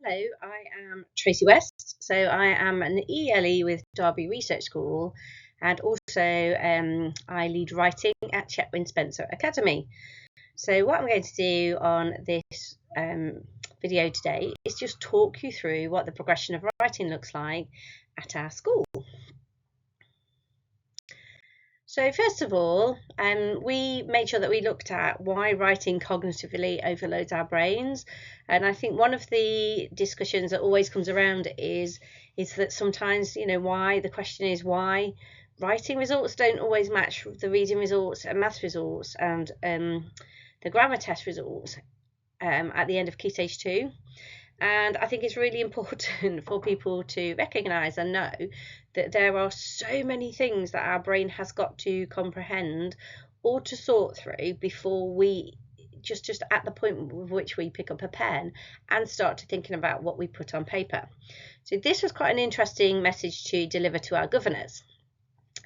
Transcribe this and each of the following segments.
Hello, I am Tracey West. So I am an ELE with Derby Research School, and also I lead writing at Chetwynd Spencer Academy. So what I'm going to do on this video today is just talk you through what the progression of writing looks like at our school. So first of all, we made sure that we looked at why writing cognitively overloads our brains. And I think one of the discussions that always comes around is that sometimes, why the question is why writing results don't always match the reading results and maths results and the grammar test results at the end of Key Stage 2. And I think it's really important for people to recognise and know that there are so many things that our brain has got to comprehend or to sort through before we just at the point with which we pick up a pen and start to thinking about what we put on paper. So this was quite an interesting message to deliver to our governors.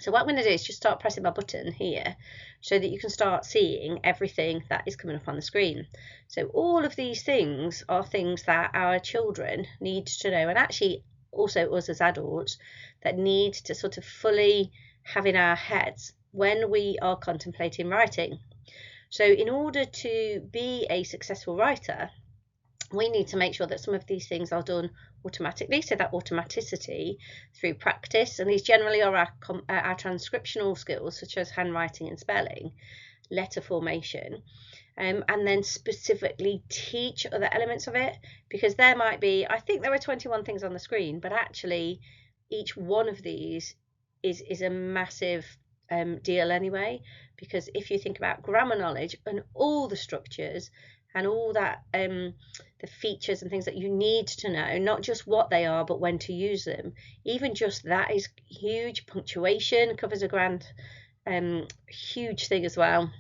So what I'm going to do is just start pressing my button here so that you can start seeing everything that is coming up on the screen. So all of these things are things that our children need to know, and actually also us as adults, that need to sort of fully have in our heads when we are contemplating writing. So in order to be a successful writer, we need to make sure that some of these things are done automatically, so that automaticity through practice, and these generally are our transcriptional skills such as handwriting and spelling, letter formation, and then specifically teach other elements of it, because there might be, I think there are 21 things on the screen, but actually each one of these is a massive deal anyway, because if you think about grammar knowledge and all the structures and all that the features and things that you need to know, not just what they are but when to use them, even just that is huge. Punctuation covers a grand huge thing as well.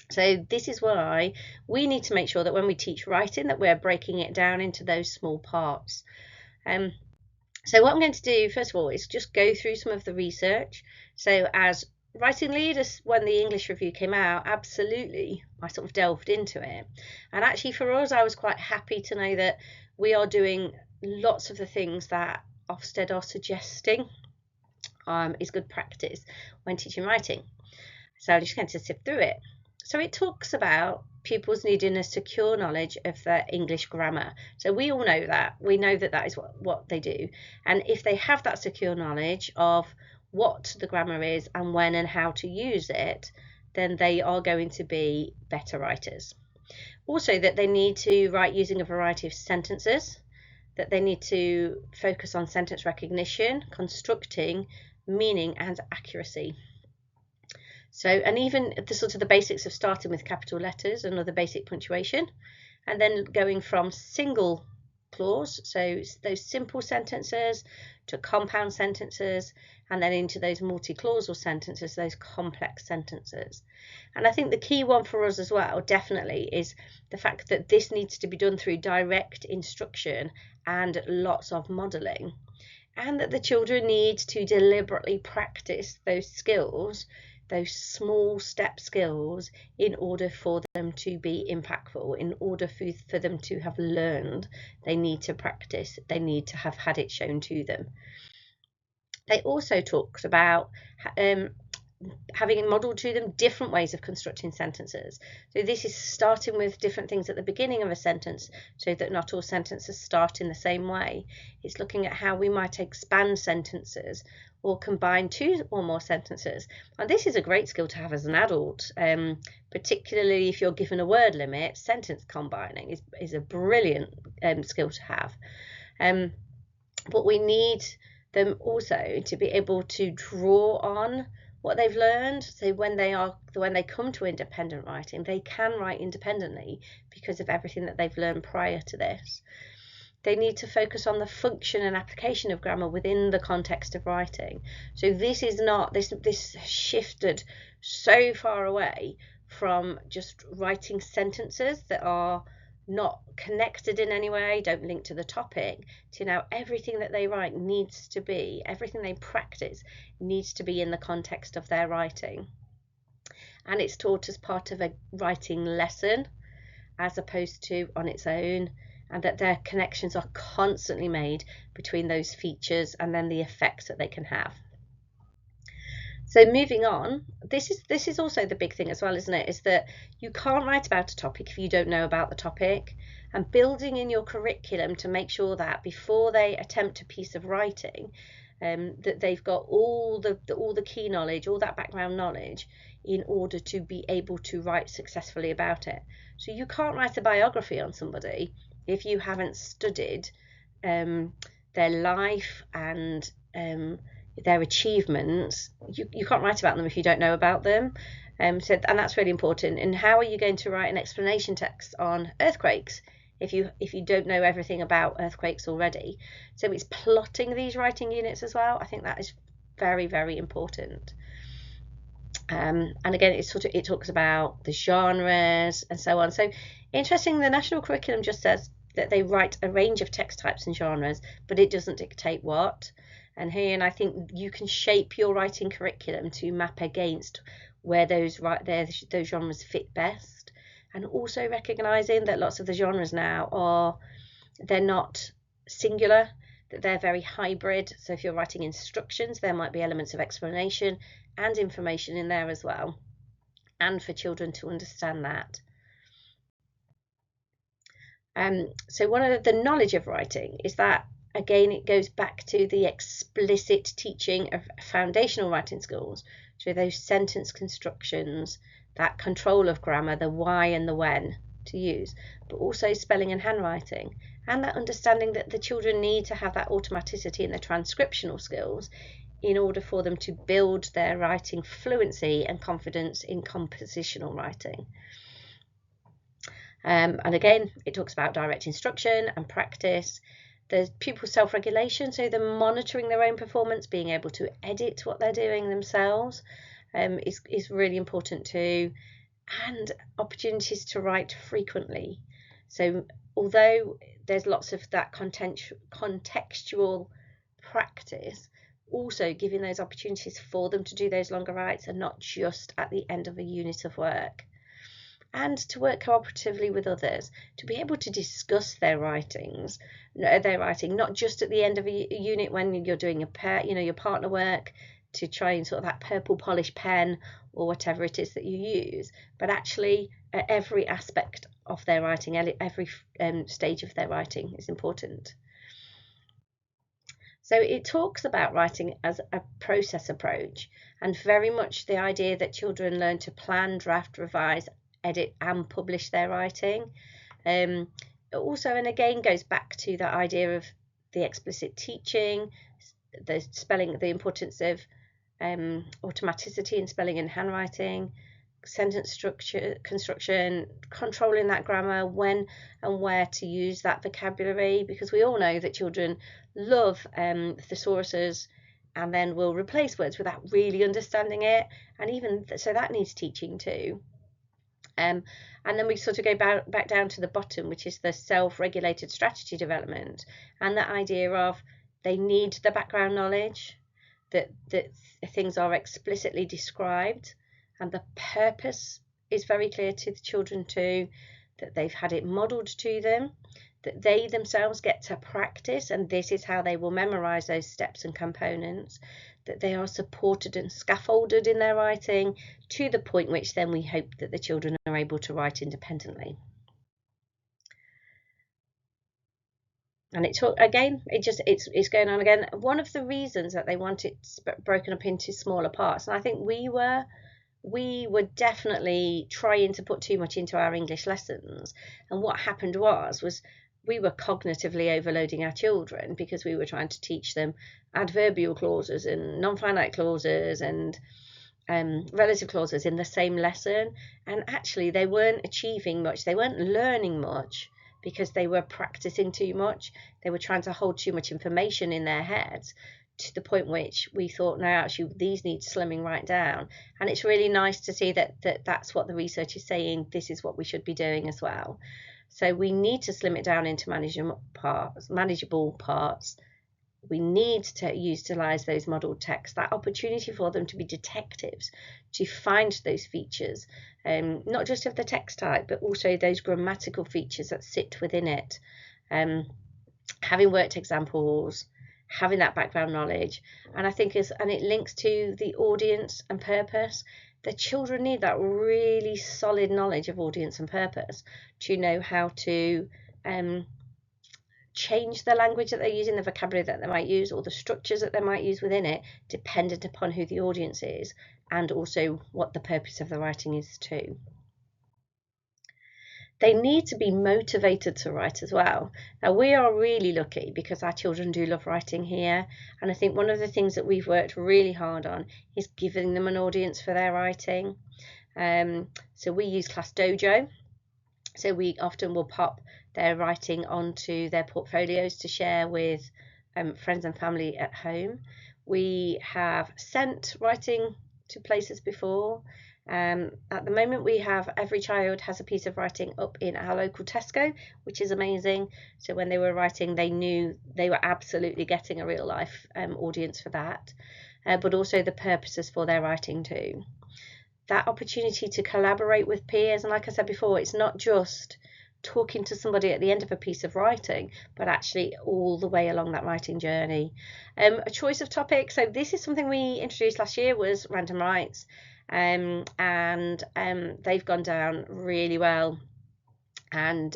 So this is why we need to make sure that when we teach writing that we're breaking it down into those small parts. So what I'm going to do first of all is just go through some of the research. So as writing leaders, when the English review came out, absolutely, I sort of delved into it. And actually for us, I was quite happy to know that we are doing lots of the things that Ofsted are suggesting is good practice when teaching writing. So I'm just going to sift through it. So it talks about pupils needing a secure knowledge of their English grammar. So we all know that. We know that that is what they do. And if they have that secure knowledge of what the grammar is and when and how to use it, then they are going to be better writers. Also, that they need to write using a variety of sentences, that they need to focus on sentence recognition, constructing, meaning and accuracy. So, and even the sort of the basics of starting with capital letters and other basic punctuation, and then going from single clause, so those simple sentences, to compound sentences, and then into those multi-clausal sentences, those complex sentences. And I think the key one for us as well, definitely, is the fact that this needs to be done through direct instruction and lots of modelling, and that the children need to deliberately practice those skills, those small step skills, in order for them to be impactful, in order for them to have learned. They need to practice, they need to have had it shown to them. They also talked about having modelled to them different ways of constructing sentences. So this is starting with different things at the beginning of a sentence so that not all sentences start in the same way. It's looking at how we might expand sentences or combine two or more sentences. And this is a great skill to have as an adult, particularly if you're given a word limit. Sentence combining is a brilliant skill to have. But we need them also to be able to draw on what they've learned. So when they come to independent writing, they can write independently because of everything that they've learned prior to this. They need to focus on the function and application of grammar within the context of writing. So this is not, this shifted so far away from just writing sentences that are not connected in any way, don't link to the topic, to now everything that they write needs to be, everything they practice needs to be in the context of their writing. And it's taught as part of a writing lesson as opposed to on its own. and that their connections are constantly made between those features and then the effects that they can have. So moving on, this is also the big thing as well, isn't it? Is that you can't write about a topic if you don't know about the topic, and building in your curriculum to make sure that before they attempt a piece of writing, that they've got all the key knowledge, all that background knowledge, in order to be able to write successfully about it. So you can't write a biography on somebody if you haven't studied their life and their achievements. You can't write about them if you don't know about them. And that's really important. And how are you going to write an explanation text on earthquakes if you don't know everything about earthquakes already? So it's plotting these writing units as well. I think that is very, very important. And again, it talks about the genres and so on. So interesting, the national curriculum just says that they write a range of text types and genres, but it doesn't dictate what. And I think you can shape your writing curriculum to map against where those genres fit best, and also recognizing that lots of the genres now they're not singular, that they're very hybrid. So if you're writing instructions, there might be elements of explanation and information in there as well, and for children to understand that. So one of the knowledge of writing is that, again, it goes back to the explicit teaching of foundational writing skills, so those sentence constructions, that control of grammar, the why and the when to use, but also spelling and handwriting, and that understanding that the children need to have that automaticity and the transcriptional skills in order for them to build their writing fluency and confidence in compositional writing. And again, it talks about direct instruction and practice. There's pupil self-regulation, so they're monitoring their own performance, being able to edit what they're doing themselves is really important too, and opportunities to write frequently. So although there's lots of that contextual practice, also giving those opportunities for them to do those longer writes and not just at the end of a unit of work. And to work cooperatively with others, to be able to discuss their writing, not just at the end of a unit when you're doing your partner work, to try and sort of that purple polish pen or whatever it is that you use, but actually at every aspect of their writing, every stage of their writing is important. So it talks about writing as a process approach, and very much the idea that children learn to plan, draft, revise, edit and publish their writing. Also, and again, goes back to that idea of the explicit teaching, the spelling, the importance of automaticity in spelling and handwriting, sentence structure, construction, controlling that grammar, when and where to use that vocabulary, because we all know that children love thesauruses and then will replace words without really understanding it, and even so that needs teaching too. And then we sort of go back down to the bottom, which is the self-regulated strategy development, and that idea of they need the background knowledge, that things are explicitly described, and the purpose is very clear to the children too, that they've had it modelled to them, that they themselves get to practice, and this is how they will memorise those steps and components, that they are supported and scaffolded in their writing to the point which then we hope that the children are able to write independently. And it's going on again. One of the reasons that they want it broken up into smaller parts, and I think we were definitely trying to put too much into our English lessons, and what happened was we were cognitively overloading our children because we were trying to teach them adverbial clauses and non-finite clauses and relative clauses in the same lesson, and actually they weren't achieving much, they weren't learning much, because they were practicing too much. They were trying to hold too much information in their heads, to the point which we thought, no, actually these need slimming right down. And it's really nice to see that's what the research is saying, this is what we should be doing as well. So we need to slim it down into manageable parts. We need to utilise those modelled texts, that opportunity for them to be detectives, to find those features, not just of the text type, but also those grammatical features that sit within it. having worked examples, having that background knowledge. And I think and it links to the audience and purpose. The children need that really solid knowledge of audience and purpose to know how to change the language that they're using, the vocabulary that they might use, or the structures that they might use within it, dependent upon who the audience is and also what the purpose of the writing is too. They need to be motivated to write as well. Now, we are really lucky because our children do love writing here, and I think one of the things that we've worked really hard on is giving them an audience for their writing. So we use Class Dojo, so we often will pop their writing onto their portfolios to share with friends and family at home. We have sent writing to places before. At the moment, we have every child has a piece of writing up in our local Tesco, which is amazing. So when they were writing, they knew they were absolutely getting a real life audience for that, but also the purposes for their writing too. That opportunity to collaborate with peers, and like I said before, it's not just talking to somebody at the end of a piece of writing, but actually all the way along that writing journey. A choice of topics. So this is something we introduced last year, was random writes. And they've gone down really well, and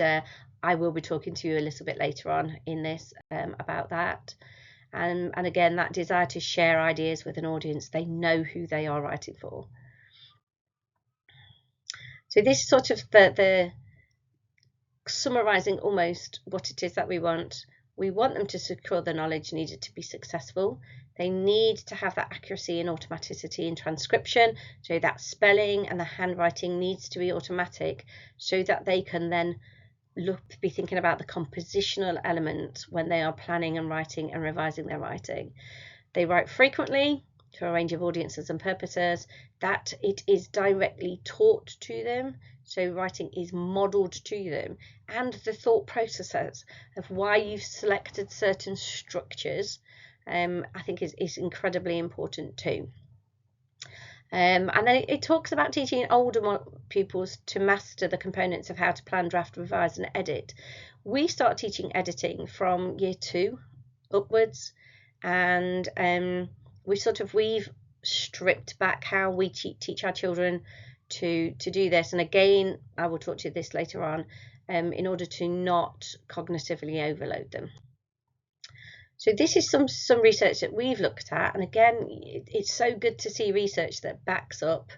I will be talking to you a little bit later on in this about that, and again, that desire to share ideas with an audience. They know who they are writing for. So this is sort of the summarizing almost what it is that we want. We want them to secure the knowledge needed to be successful. They need to have that accuracy and automaticity in transcription, so that spelling and the handwriting needs to be automatic, so that they can then be thinking about the compositional element when they are planning and writing and revising their writing. They write frequently to a range of audiences and purposes, that it is directly taught to them. So writing is modelled to them, and the thought processes of why you've selected certain structures, I think is incredibly important too. And then it talks about teaching older pupils to master the components of how to plan, draft, revise and edit. We start teaching editing from year 2 upwards, and we've stripped back how we teach our children to do this. And again, I will talk to you this later on, in order to not cognitively overload them. So this is some research that we've looked at, and again, it's so good to see research that backs up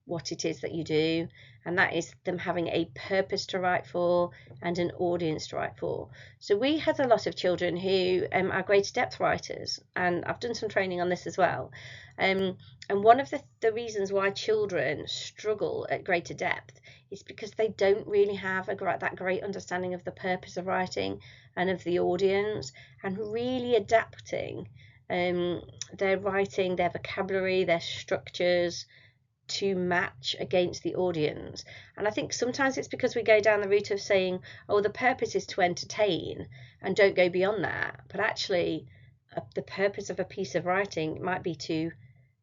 what it is that you do, and that is them having a purpose to write for and an audience to write for. So we had a lot of children who are greater depth writers, and I've done some training on this as well. And one of the reasons why children struggle at greater depth is because they don't really have that great understanding of the purpose of writing and of the audience, and really adapting their writing, their vocabulary, their structures to match against the audience. And I think sometimes it's because we go down the route of saying, oh, the purpose is to entertain, and don't go beyond that. But actually, the purpose of a piece of writing might be to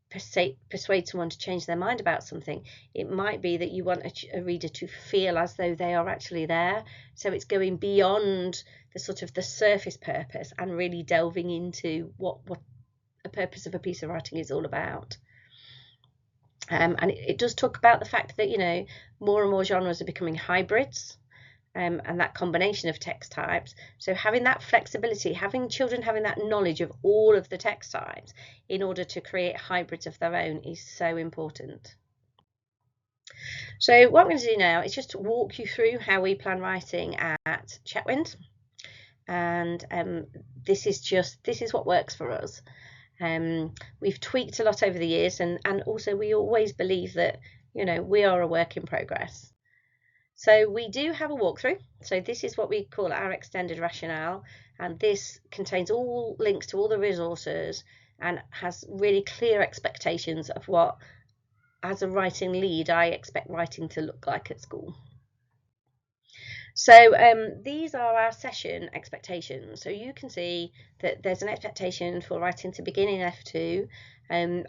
persuade someone to change their mind about something. It might be that you want a reader to feel as though they are actually there. So it's going beyond the sort of the surface purpose and really delving into what a purpose of a piece of writing is all about. And it does talk about the fact that, you know, more and more genres are becoming hybrids, and that combination of text types. So having that flexibility, having children having that knowledge of all of the text types in order to create hybrids of their own is so important. So what I'm going to do now is just walk you through how we plan writing at Chetwynd, and this is what works for us. We've tweaked a lot over the years, and also we always believe that, you know, we are a work in progress. So we do have a walkthrough. So this is what we call our extended rationale, and this contains all links to all the resources and has really clear expectations of what, as a writing lead, I expect writing to look like at school. So these are our session expectations. So you can see that there's an expectation for writing to begin in F2.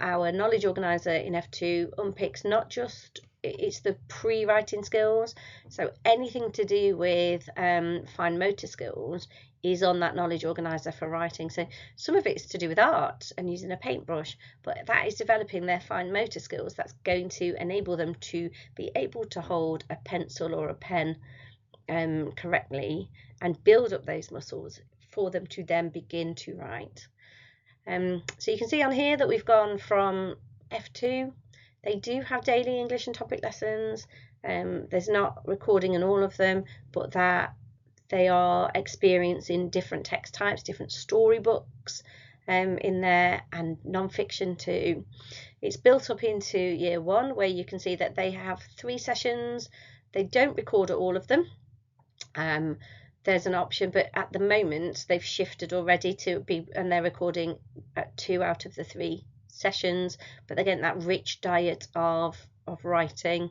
Our knowledge organiser in F2 unpicks not just it's the pre-writing skills. So anything to do with fine motor skills is on that knowledge organizer for writing. So some of it's to do with art and using a paintbrush, but that is developing their fine motor skills. That's going to enable them to be able to hold a pencil or a pen correctly and build up those muscles for them to then begin to write. So you can see on here that we've gone from F2. They do have daily English and topic lessons. There's not recording in all of them, but that they are experiencing different text types, different storybooks in there, and non-fiction too. It's built up into year 1, where you can see that they have 3 sessions. They don't record all of them. There's an option, but at the moment they've shifted already to be, and they're recording at 2 out of the 3 sessions, but they're getting that rich diet of writing.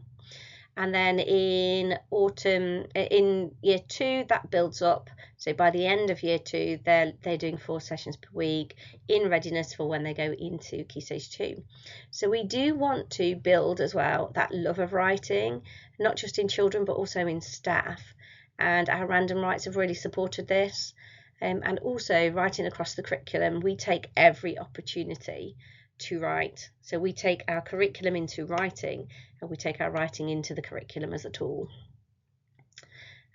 And then in autumn, in year 2, that builds up. So by the end of year 2, they're doing 4 sessions per week in readiness for when they go into Key Stage 2. So we do want to build as well that love of writing, not just in children, but also in staff. And our random writes have really supported this. And also writing across the curriculum, we take every opportunity to write. So we take our curriculum into writing, and we take our writing into the curriculum as a tool.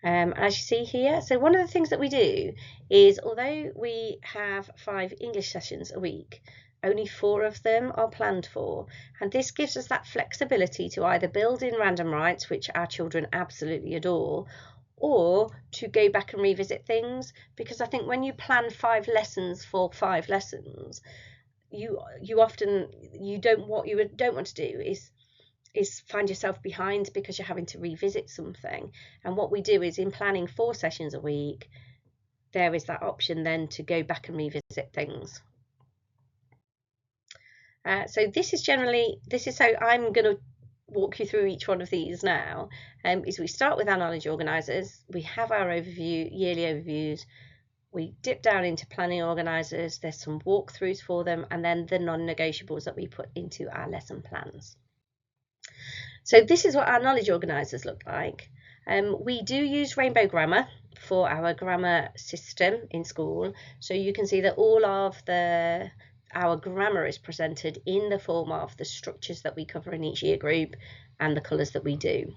As you see here, so one of the things that we do is, although we have 5 English sessions a week, only 4 of them are planned for, and this gives us that flexibility to either build in random writes, which our children absolutely adore, or to go back and revisit things, because I think when you plan 5 lessons for 5 lessons, you often what you don't want to do is find yourself behind because you're having to revisit something. And what we do is, in planning 4 sessions a week, there is that option then to go back and revisit things. So this is how I'm going to walk you through each one of these now. Is we start with our knowledge organisers, we have our overview, yearly overviews, we dip down into planning organisers, there's some walkthroughs for them, and then the non-negotiables that we put into our lesson plans. So this is what our knowledge organisers look like. We do use Rainbow Grammar for our grammar system in school, so you can see that all of our grammar is presented in the form of the structures that we cover in each year group and the colours that we do.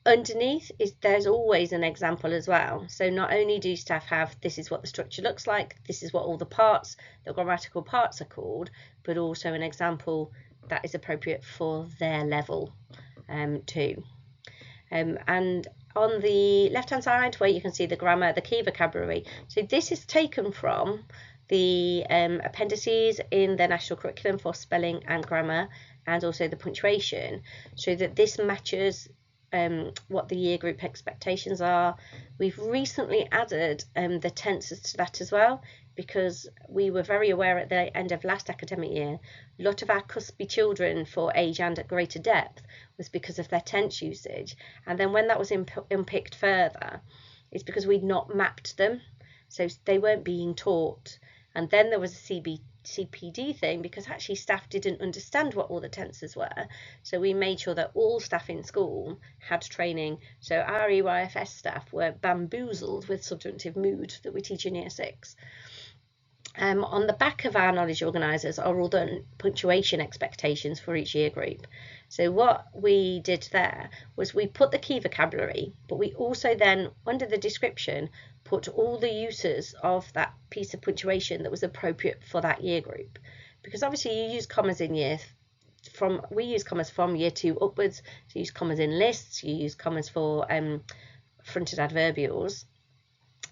Underneath there's always an example as well. So not only do staff have, this is what the structure looks like, this is what all the parts, the grammatical parts are called, but also an example that is appropriate for their level too. And on the left hand side, where you can see the grammar, the key vocabulary, so this is taken from the appendices in the national curriculum for spelling and grammar, and also the punctuation, so that this matches what the year group expectations are. We've recently added the tenses to that as well, because we were very aware at the end of last academic year, a lot of our cuspy children for age and at greater depth was because of their tense usage. And then when that was unpicked further, it's because we'd not mapped them, so they weren't being taught. And then there was a CPD thing, because actually staff didn't understand what all the tenses were. So we made sure that all staff in school had training. So our EYFS staff were bamboozled with subjunctive mood that we teach in year 6. On the back of our knowledge organisers are all the punctuation expectations for each year group. So what we did there was we put the key vocabulary, but we also then, under the description, put all the uses of that piece of punctuation that was appropriate for that year group. Because obviously you use commas in we use commas from year 2 upwards. So you use commas in lists, you use commas for fronted adverbials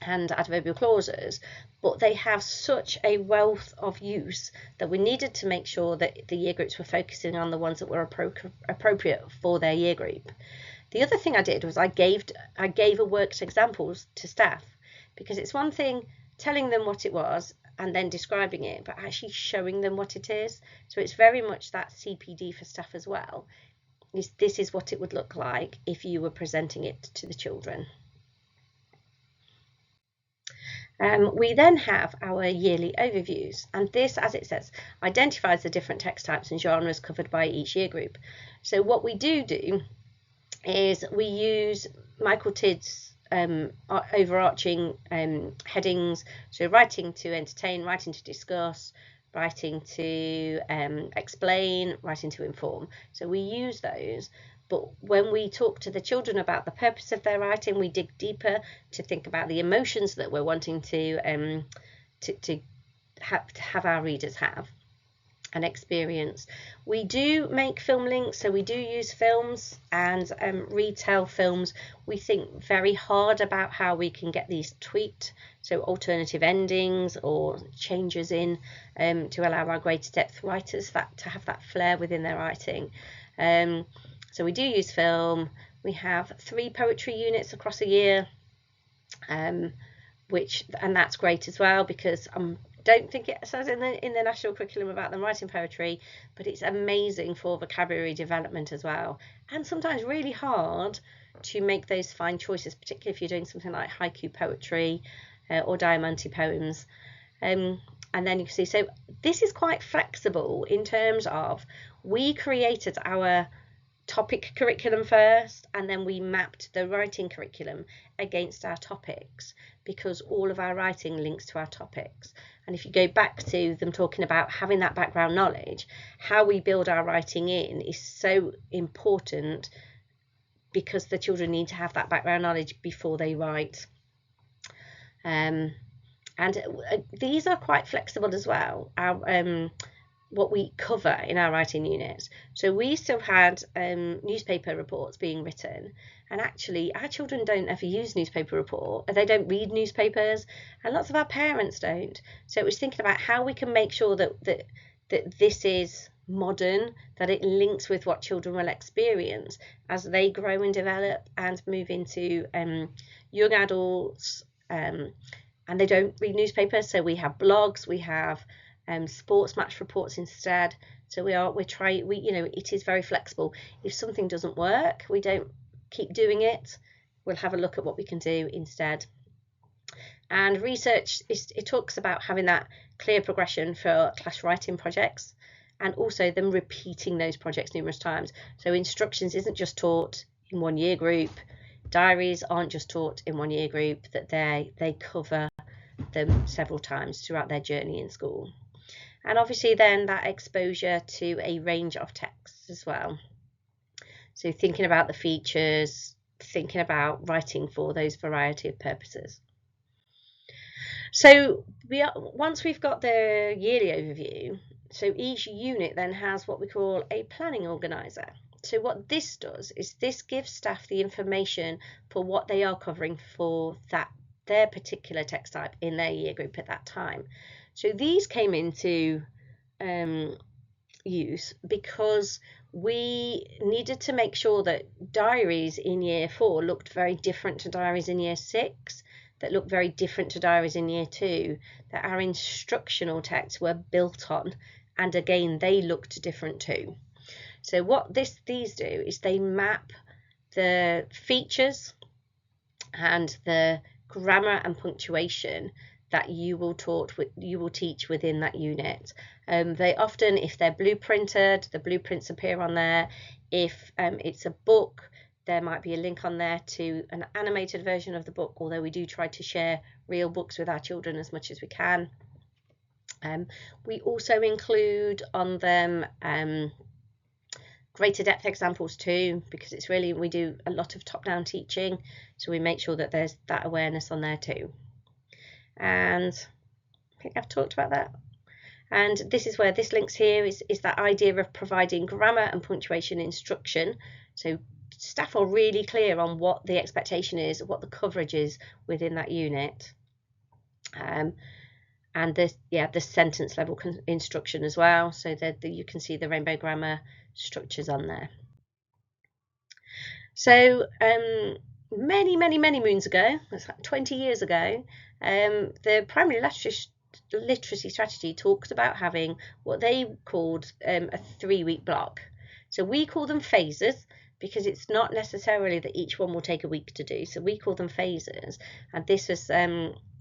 and adverbial clauses, but they have such a wealth of use that we needed to make sure that the year groups were focusing on the ones that were appropriate for their year group. The other thing I did was I gave a worked examples to staff, because it's one thing telling them what it was and then describing it, but actually showing them what it is. So it's very much that CPD for staff as well. This is what it would look like if you were presenting it to the children. We then have our yearly overviews, and this, as it says, identifies the different text types and genres covered by each year group. So what we do is we use Michael Tidd's overarching headings, so writing to entertain, writing to discuss, writing to explain, writing to inform. So we use those, but when we talk to the children about the purpose of their writing, we dig deeper to think about the emotions that we're wanting to have our readers have and experience. We do make film links, so we do use films and retell films. We think very hard about how we can get these tweaked, so alternative endings or changes in to allow our greater depth writers to have that flair within their writing. So we do use film. We have 3 poetry units across a year, and that's great as well, because don't think it says in the national curriculum about them writing poetry, but it's amazing for vocabulary development as well, and sometimes really hard to make those fine choices, particularly if you're doing something like haiku poetry or diamante poems. And then you can see, so this is quite flexible in terms of we created our topic curriculum first, and then we mapped the writing curriculum against our topics, because all of our writing links to our topics. And if you go back to them talking about having that background knowledge, how we build our writing in is so important, because the children need to have that background knowledge before they write. And these are quite flexible as well, what we cover in our writing units. So we still had newspaper reports being written, and actually our children don't ever use newspaper report, they don't read newspapers, and lots of our parents don't. So it was thinking about how we can make sure that this is modern, that it links with what children will experience as they grow and develop and move into young adults, and they don't read newspapers. So we have blogs, we have sports match reports instead. So it is very flexible. If something doesn't work, we don't keep doing it. We'll have a look at what we can do instead. And research, it talks about having that clear progression for class writing projects, and also them repeating those projects numerous times. So instructions isn't just taught in one year group. Diaries aren't just taught in one year group, that they cover them several times throughout their journey in school. And obviously then that exposure to a range of texts as well. So thinking about the features, thinking about writing for those variety of purposes. So once we've got the yearly overview, so each unit then has what we call a planning organizer. So what this does is this gives staff the information for what they are covering for their particular text type in their year group at that time. So these came into use because we needed to make sure that diaries in year 4 looked very different to diaries in year 6, that looked very different to diaries in year 2, that our instructional texts were built on, and again they looked different too. So what these do is they map the features and the grammar and punctuation that you will teach within that unit. They often, if they're blueprinted, the blueprints appear on there. If it's a book, there might be a link on there to an animated version of the book, although we do try to share real books with our children as much as we can. We also include on them greater depth examples too, because it's really, we do a lot of top-down teaching, so we make sure that there's that awareness on there too. And I think I've talked about that. And this is where this links here, is that idea of providing grammar and punctuation instruction. So staff are really clear on what the expectation is, what the coverage is within that unit. And the sentence level instruction as well, so that you can see the rainbow grammar structures on there. So many moons ago, that's like 20 years ago, the primary literacy strategy talked about having what they called a 3-week block. So we call them phases, because it's not necessarily that each one will take a week to do, so we call them phases. And this was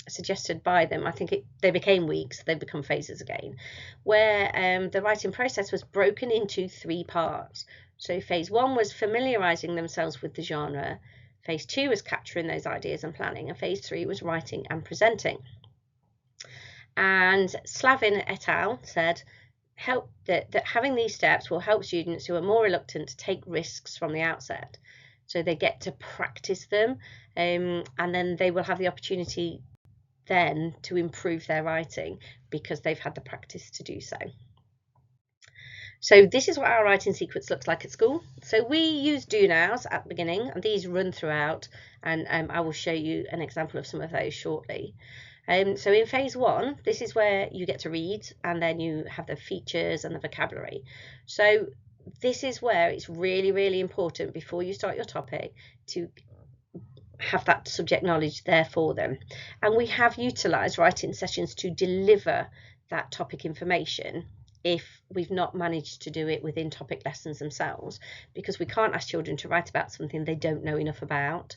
suggested by them, I think they became weeks, they become phases again, where the writing process was broken into 3 parts. So phase 1 was familiarising themselves with the genre, phase 2 was capturing those ideas and planning, and phase 3 was writing and presenting. And Slavin et al. Said that having these steps will help students who are more reluctant to take risks from the outset. So they get to practice them, and then they will have the opportunity then to improve their writing because they've had the practice to do so. So this is what our writing sequence looks like at school. So we use do nows at the beginning, and these run throughout, and I will show you an example of some of those shortly. So in phase 1, this is where you get to read, and then you have the features and the vocabulary. So this is where it's really, really important before you start your topic to have that subject knowledge there for them. And we have utilised writing sessions to deliver that topic information if we've not managed to do it within topic lessons themselves, because we can't ask children to write about something they don't know enough about.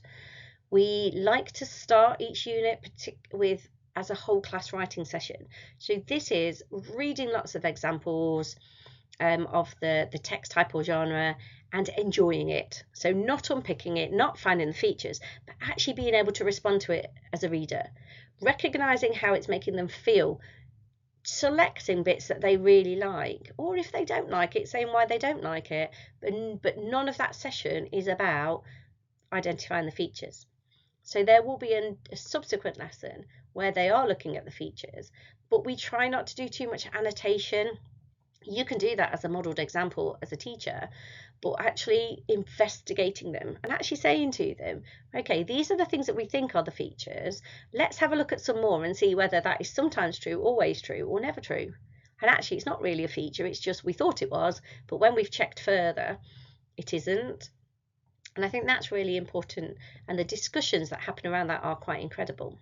We like to start each unit with as a whole class writing session. So this is reading lots of examples of the text type or genre and enjoying it. So not unpicking it, not finding the features, but actually being able to respond to it as a reader, recognising how it's making them feel, selecting bits that they really like, or if they don't like it, saying why they don't like it. But none of that session is about identifying the features. So there will be a subsequent lesson where they are looking at the features, but we try not to do too much annotation. You can do that as a modelled example as a teacher, but actually investigating them and actually saying to them, okay, these are the things that we think are the features. Let's have a look at some more and see whether that is sometimes true, always true, or never true. And actually, it's not really a feature. It's just we thought it was, but when we've checked further, it isn't. And I think that's really important. And the discussions that happen around that are quite incredible.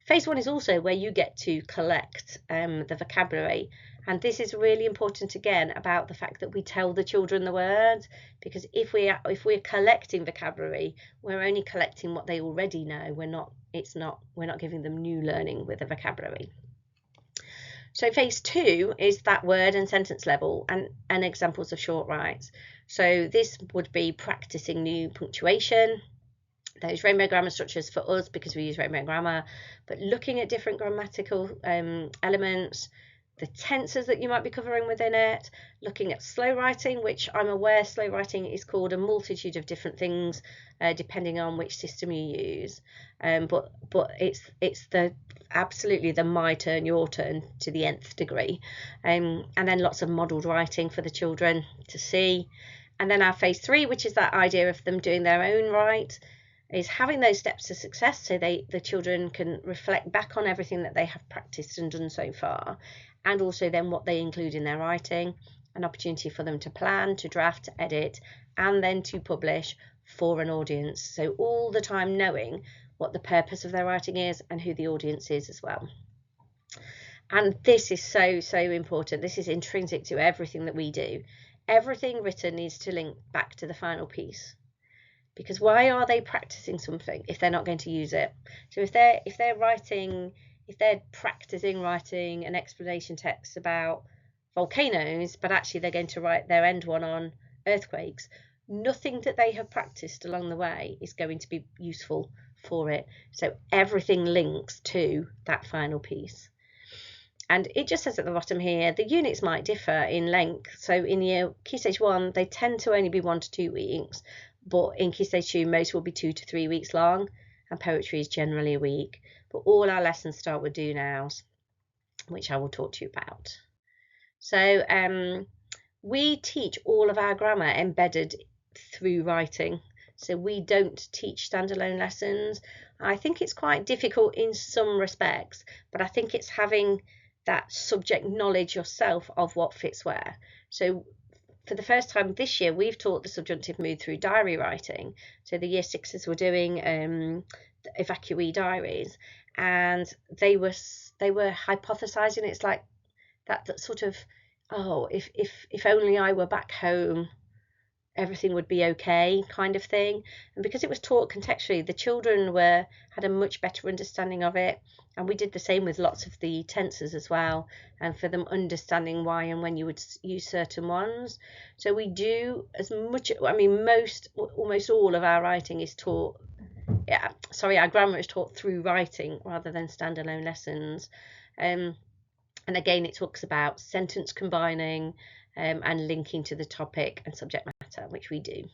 Phase 1 is also where you get to collect the vocabulary. And this is really important again about the fact that we tell the children the words, because if we're collecting vocabulary, we're only collecting what they already know. We're not giving them new learning with the vocabulary. So phase 2 is that word and sentence level and examples of short writes. So this would be practicing new punctuation, those rainbow grammar structures for us because we use rainbow grammar, but looking at different grammatical elements, the tenses that you might be covering within it, looking at slow writing, which I'm aware slow writing is called a multitude of different things depending on which system you use, but it's absolutely the my turn, your turn to the nth degree, and then lots of modelled writing for the children to see. And then our phase 3, which is that idea of them doing their own write, is having those steps to success so the children can reflect back on everything that they have practiced and done so far, and also then what they include in their writing, an opportunity for them to plan, to draft, to edit, and then to publish for an audience. So all the time knowing what the purpose of their writing is and who the audience is as well. And this is so, so important. This is intrinsic to everything that we do. Everything written needs to link back to the final piece. Because why are they practicing something if they're not going to use it? So if they're practicing writing an explanation text about volcanoes, but actually they're going to write their end one on earthquakes, nothing that they have practiced along the way is going to be useful for it. So everything links to that final piece. And it just says at the bottom here, the units might differ in length. So in Key Stage 1, they tend to only be 1 to 2 weeks. But in Key Stage 2, most will be 2 to 3 weeks long, and poetry is generally a week. But all our lessons start with do nows, which I will talk to you about. So we teach all of our grammar embedded through writing. So we don't teach standalone lessons. I think it's quite difficult in some respects, but I think it's having that subject knowledge yourself of what fits where. So for the first time this year, we've taught the subjunctive mood through diary writing. So the year sixes were doing evacuee diaries, and they were hypothesizing. It's like that sort of, oh, if only I were back home everything would be okay kind of thing. And because it was taught contextually, the children had a much better understanding of it. And we did the same with lots of the tenses as well, and for them understanding why and when you would use certain ones. So we do as much, I mean, almost all of our writing is taught, our grammar is taught through writing rather than standalone lessons. And again, it talks about sentence combining and linking to the topic and subject matter, which we do.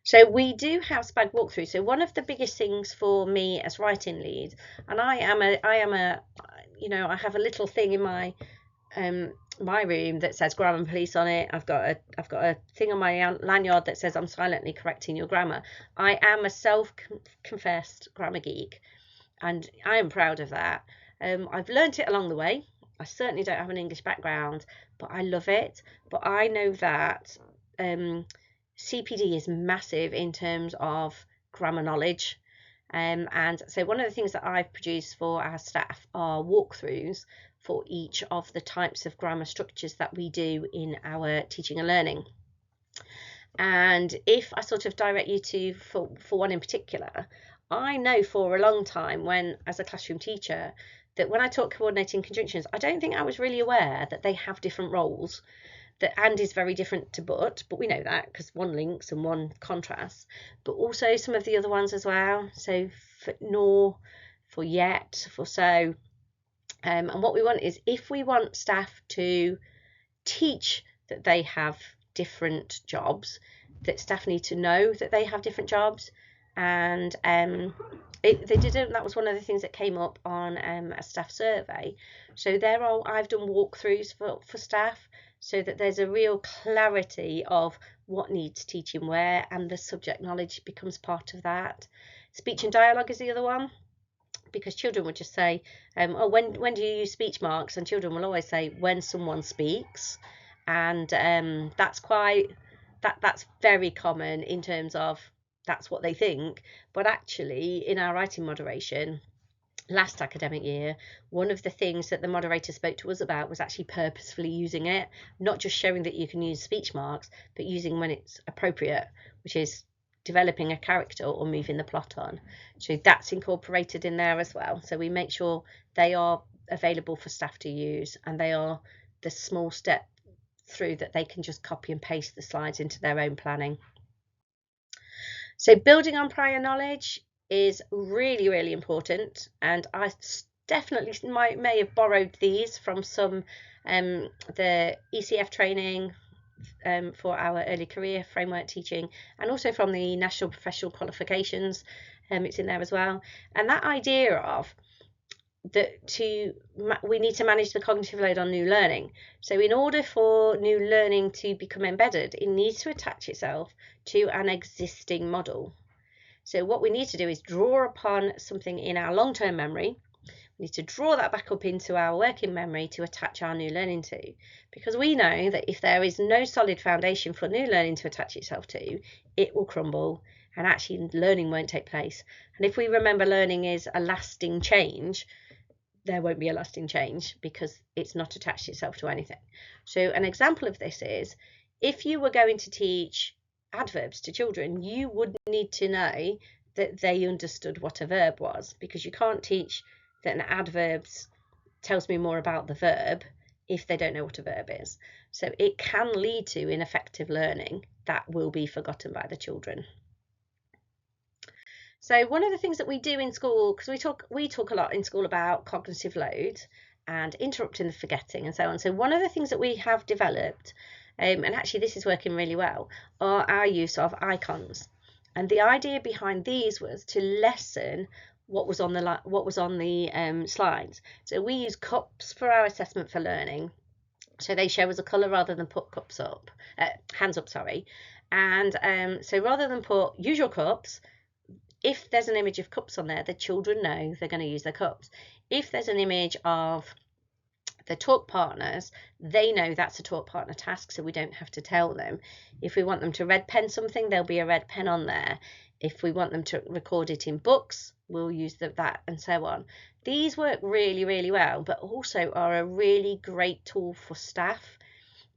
So we do have SPAG walkthrough. So one of the biggest things for me as writing lead, and I have a little thing in my room that says grammar police on it. I've got a thing on my lanyard that says I'm silently correcting your grammar. I am a self-confessed grammar geek, and I am proud of that. I've learnt it along the way. I certainly don't have an English background, but I love it. But I know that CPD is massive in terms of grammar knowledge. And so one of the things that I've produced for our staff are walkthroughs for each of the types of grammar structures that we do in our teaching and learning. And if I sort of direct you to for one in particular, I know for a long time, when as a classroom teacher, that when I taught coordinating conjunctions, I don't think I was really aware that they have different roles. That and is very different to but we know that because one links and one contrasts, but also some of the other ones as well. So for nor, for yet, for so. And what we want is, if we want staff to teach that they have different jobs, that staff need to know that they have different jobs. And they didn't. That was one of the things that came up on a staff survey. So I've done walkthroughs for staff, so that there's a real clarity of what needs teaching where, and the subject knowledge becomes part of that. Speech and dialogue is the other one, because children would just say, when do you use speech marks? And children will always say, when someone speaks. And that's very common in terms of that's what they think. But actually, in our writing moderation, last academic year, one of the things that the moderator spoke to us about was actually purposefully using it, not just showing that you can use speech marks, but using when it's appropriate, which is developing a character or moving the plot on. So that's incorporated in there as well. So we make sure they are available for staff to use, and they are the small step through that they can just copy and paste the slides into their own planning. So building on prior knowledge is really, really important, and I definitely may have borrowed these from some the ECF training for our early career framework teaching, and also from the National Professional Qualifications. It's in there as well. And that idea of we need to manage the cognitive load on new learning. So in order for new learning to become embedded, it needs to attach itself to an existing model. So what we need to do is draw upon something in our long-term memory. We need to draw that back up into our working memory to attach our new learning to, because we know that if there is no solid foundation for new learning to attach itself to, it will crumble, and actually learning won't take place. And if we remember learning is a lasting change, there won't be a lasting change because it's not attached itself to anything. So an example of this is, if you were going to teach adverbs to children, you would need to know that they understood what a verb was, because you can't teach that an adverb tells me more about the verb if they don't know what a verb is. So it can lead to ineffective learning that will be forgotten by the children. So one of the things that we do in school, because we talk a lot in school about cognitive load and interrupting the forgetting and so on. So one of the things that we have developed, and actually this is working really well, are our use of icons. And the idea behind these was to lessen what was on the slides. So we use cups for our assessment for learning. So they show us a colour rather than put hands up, sorry. And so rather than put use your cups, if there's an image of cups on there, the children know they're going to use their cups. If there's an image of the talk partners, they know that's a talk partner task, so we don't have to tell them. If we want them to red pen something, there'll be a red pen on there. If we want them to record it in books, we'll use that, and so on. These work really, really well, but also are a really great tool for staff,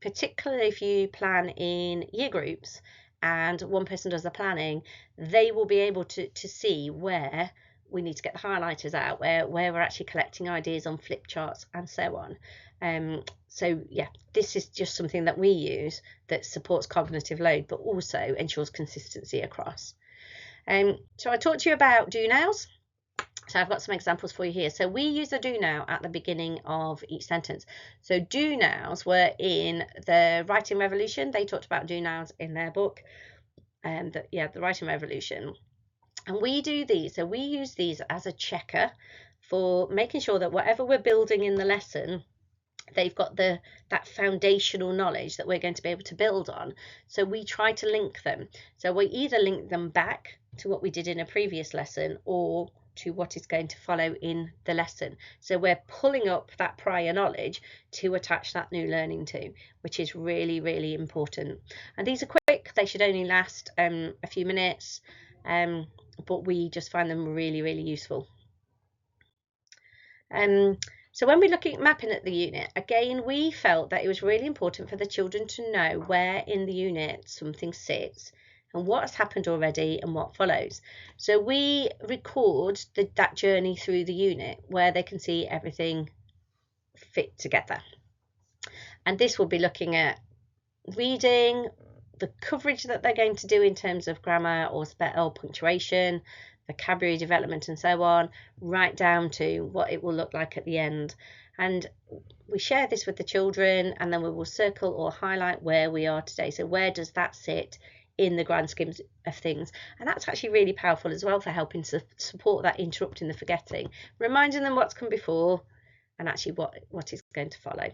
particularly if you plan in year groups and one person does the planning, they will be able to see where we need to get the highlighters out, where we're actually collecting ideas on flip charts and so on. So yeah, this is just something that we use that supports cognitive load, but also ensures consistency across. So I talked to you about do nows. So I've got some examples for you here. So we use a do now at the beginning of each sentence. So do nows were in the Writing Revolution. They talked about do nows in their book, the Writing Revolution. And we do these. So we use these as a checker for making sure that whatever we're building in the lesson, they've got that foundational knowledge that we're going to be able to build on. So we try to link them. So we either link them back to what we did in a previous lesson or to what is going to follow in the lesson. So we're pulling up that prior knowledge to attach that new learning to, which is really, really important. And these are quick. They should only last a few minutes, but we just find them really, really useful. So when we're looking at mapping at the unit, again, we felt that it was really important for the children to know where in the unit something sits and what has happened already and what follows. So we record that journey through the unit where they can see everything fit together. And this will be looking at reading, the coverage that they're going to do in terms of grammar or punctuation, vocabulary development and so on, right down to what it will look like at the end. And we share this with the children, and then we will circle or highlight where we are today. So where does that sit in the grand schemes of things? And that's actually really powerful as well for helping to support that interrupting the forgetting, reminding them what's come before and actually what is going to follow.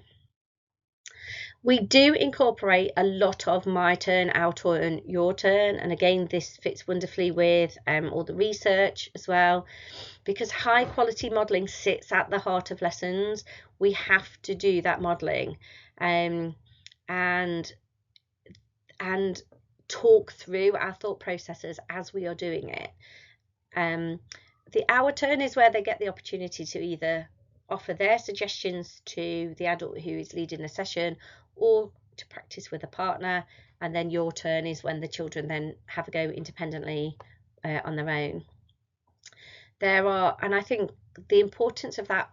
We do incorporate a lot of my turn, our turn, your turn. And again, this fits wonderfully with all the research as well, because high quality modelling sits at the heart of lessons. We have to do that modelling and talk through our thought processes as we are doing it. The our turn is where they get the opportunity to either offer their suggestions to the adult who is leading the session or to practice with a partner, and then your turn is when the children then have a go independently on their own. And I think the importance of that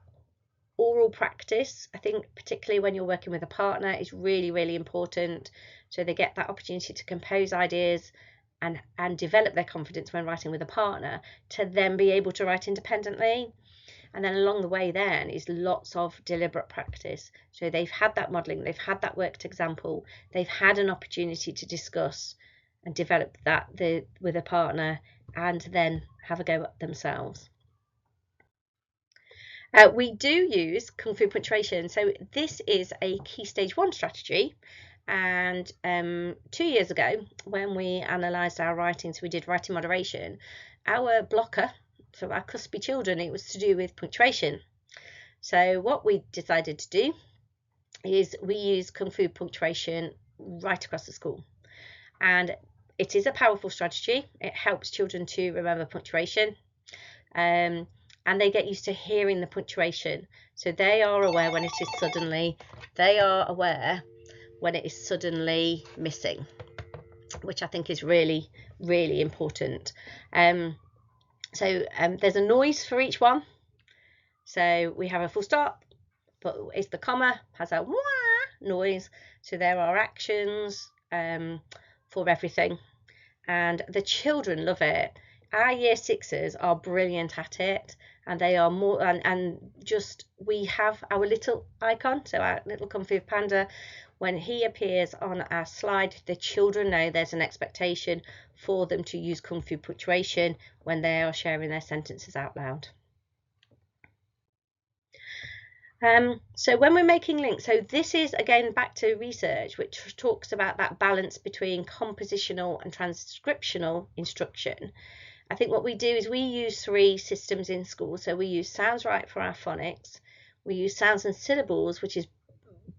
oral practice, I think particularly when you're working with a partner, is really, really important. So they get that opportunity to compose ideas and develop their confidence when writing with a partner, to then be able to write independently. And then along the way then is lots of deliberate practice. So they've had that modelling, they've had that worked example, they've had an opportunity to discuss and develop that with a partner, and then have a go at themselves. We do use Kung Fu punctuation. So this is a Key Stage 1 strategy. And 2 years ago, when we analysed our writings, we did writing moderation. Our blocker for our cuspy children, it was to do with punctuation. So what we decided to do is we use Kung Fu punctuation right across the school. And it is a powerful strategy. It helps children to remember punctuation. And they get used to hearing the punctuation. So they are aware when it is suddenly missing, which I think is really, really important. So there's a noise for each one. So we have a full stop, but it's the comma has a wah noise. So there are actions for everything, and the children love it. Our year sixes are brilliant at it, and they are more and just we have our little icon, so our little Kung Fu Panda. When he appears on our slide, the children know there's an expectation for them to use Kung Fu punctuation when they are sharing their sentences out loud. So when we're making links, so this is again back to research, which talks about that balance between compositional and transcriptional instruction. I think what we do is we use 3 systems in school. So we use Sounds Right for our phonics, we use Sounds and Syllables, which is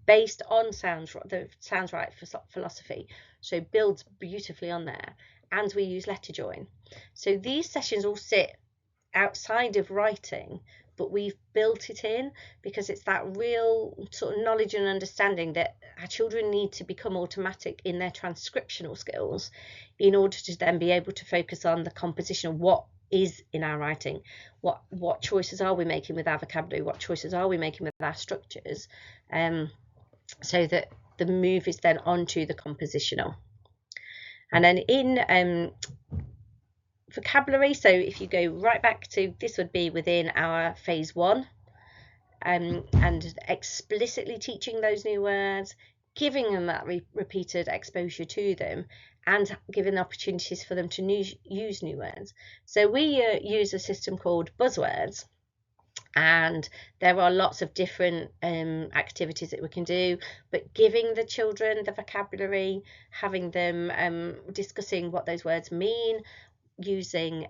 based on the Sounds Right for philosophy, so builds beautifully on there, and we use Letter Join. So these sessions all sit outside of writing, but we've built it in because it's that real sort of knowledge and understanding that our children need to become automatic in their transcriptional skills in order to then be able to focus on the composition of what is in our writing, what choices are we making with our vocabulary, what choices are we making with our structures, so that the move is then onto the compositional. And then in vocabulary, so if you go right back to, this would be within our phase 1, and explicitly teaching those new words, giving them that repeated exposure to them, and giving opportunities for them to use new words. So we use a system called buzzwords, and there are lots of different activities that we can do, but giving the children the vocabulary, having them discussing what those words mean, using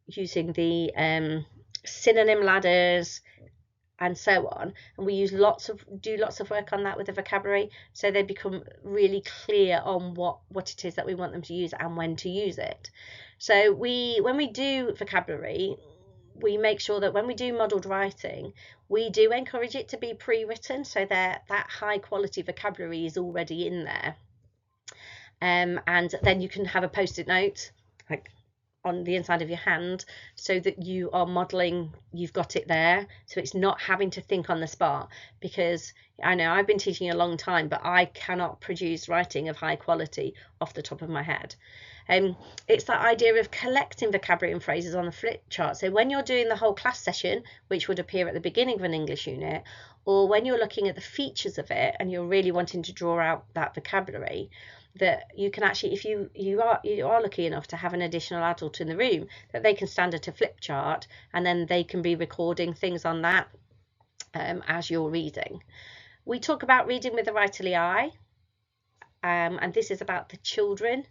the synonym ladders and so on, and we do lots of work on that with the vocabulary, so they become really clear on what it is that we want them to use and when to use it. So when we do vocabulary, we make sure that when we do modelled writing, we do encourage it to be pre-written, so that high quality vocabulary is already in there, and then you can have a post-it note like on the inside of your hand, so that you are modelling, you've got it there, so it's not having to think on the spot. Because I know I've been teaching a long time, but I cannot produce writing of high quality off the top of my head. It's that idea of collecting vocabulary and phrases on a flip chart. So when you're doing the whole class session, which would appear at the beginning of an English unit, or when you're looking at the features of it and you're really wanting to draw out that vocabulary, that you can actually, if you are lucky enough to have an additional adult in the room, that they can stand at a flip chart, and then they can be recording things on that as you're reading. We talk about reading with the writerly eye, and this is about the children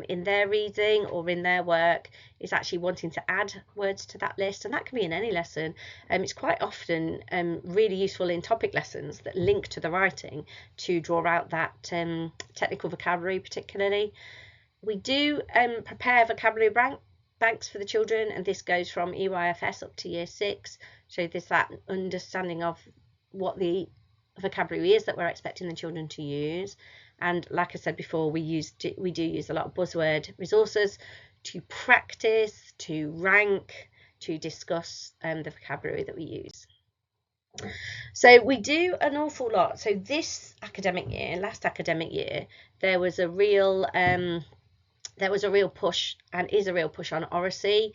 in their reading or in their work is actually wanting to add words to that list, and that can be in any lesson. It's quite often really useful in topic lessons that link to the writing to draw out that technical vocabulary particularly. We do prepare vocabulary banks for the children, and this goes from EYFS up to year 6, so there's that understanding of what the vocabulary is that we're expecting the children to use. And like I said before, we do use a lot of buzzword resources to practice, to rank, to discuss the vocabulary that we use. So we do an awful lot. So this academic year, last academic year, there was a real push, and is a real push, on oracy,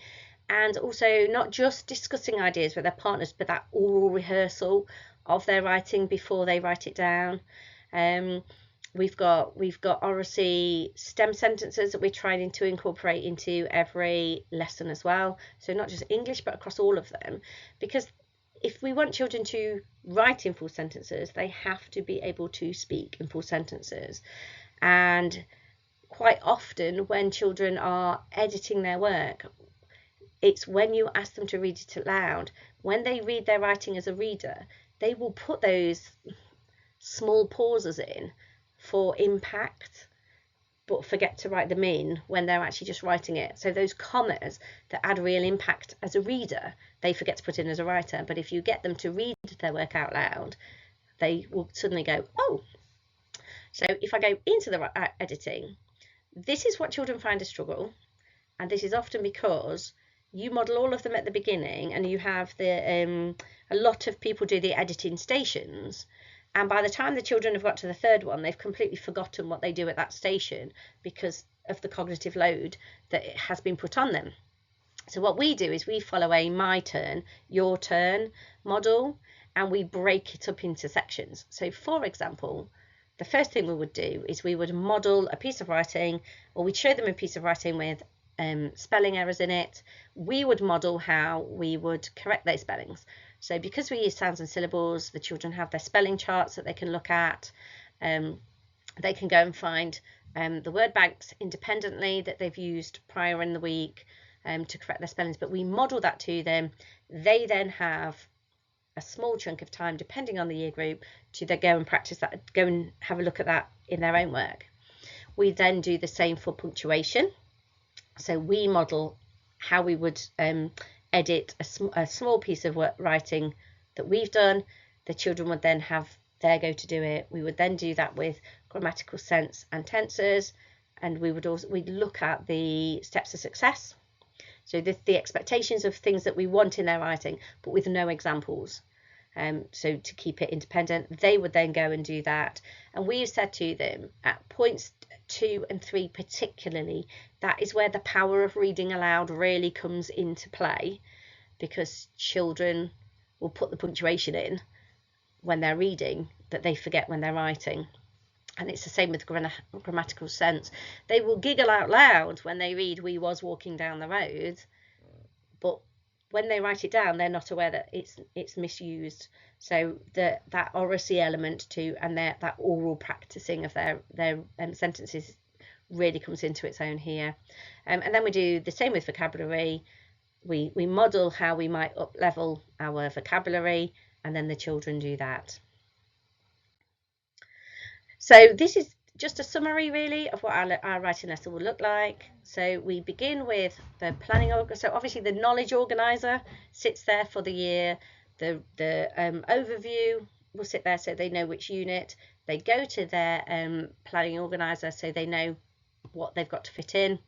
and also not just discussing ideas with their partners, but that oral rehearsal of their writing before they write it down. We've got oracy STEM sentences that we're trying to incorporate into every lesson as well. So not just English, but across all of them. Because if we want children to write in full sentences, they have to be able to speak in full sentences. And quite often when children are editing their work, it's when you ask them to read it aloud. When they read their writing as a reader, they will put those small pauses in for impact, but forget to write them in when they're actually just writing it. So those commas that add real impact as a reader, they forget to put in as a writer. But if you get them to read their work out loud, they will suddenly go, oh. So if I go into the editing, this is what children find a struggle, and this is often because you model all of them at the beginning, and you have a lot of people do the editing stations, and by the time the children have got to the third one, they've completely forgotten what they do at that station because of the cognitive load that it has been put on them. So what we do is we follow a my turn, your turn model, and we break it up into sections. So for example, the first thing we would do is we would model a piece of writing, or we'd show them a piece of writing with spelling errors in it. We would model how we would correct those spellings. So because we use sounds and syllables, the children have their spelling charts that they can look at. They can go and find the word banks independently that they've used prior in the week to correct their spellings, but we model that to them. They then have a small chunk of time, depending on the year group, to then go and practice that, go and have a look at that in their own work. We then do the same for punctuation. So we model how we would edit a small piece of writing that we've done. The children would then have their go to do it. We would then do that with grammatical sense and tenses, and we'd look at the steps of success. So the expectations of things that we want in their writing, but with no examples. So to keep it independent, they would then go and do that. And we said to them at points 2 and 3 particularly, that is where the power of reading aloud really comes into play, because children will put the punctuation in when they're reading that they forget when they're writing. And it's the same with grammatical sense. They will giggle out loud when they read "we was walking down the road," but when they write it down, they're not aware that it's misused. So that oracy element too, and that oral practicing of their sentences really comes into its own here. And then we do the same with vocabulary. We model how we might up level our vocabulary, and then the children do that. So this is just a summary really of what our writing lesson will look like. So we begin with the planning. So obviously the knowledge organizer sits there for the year. The overview will sit there so they know which unit. They go to their planning organizer so they know what they've got to fit in.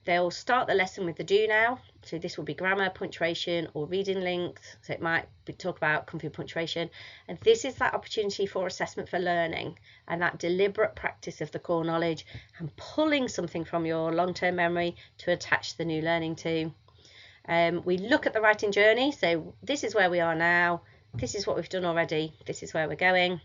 They'll start the lesson with the do now. So this will be grammar, punctuation, or reading length. So it might talk about comfy punctuation. And this is that opportunity for assessment for learning and that deliberate practice of the core knowledge and pulling something from your long-term memory to attach the new learning to. We look at the writing journey. So this is where we are now. This is what we've done already. This is where we're going.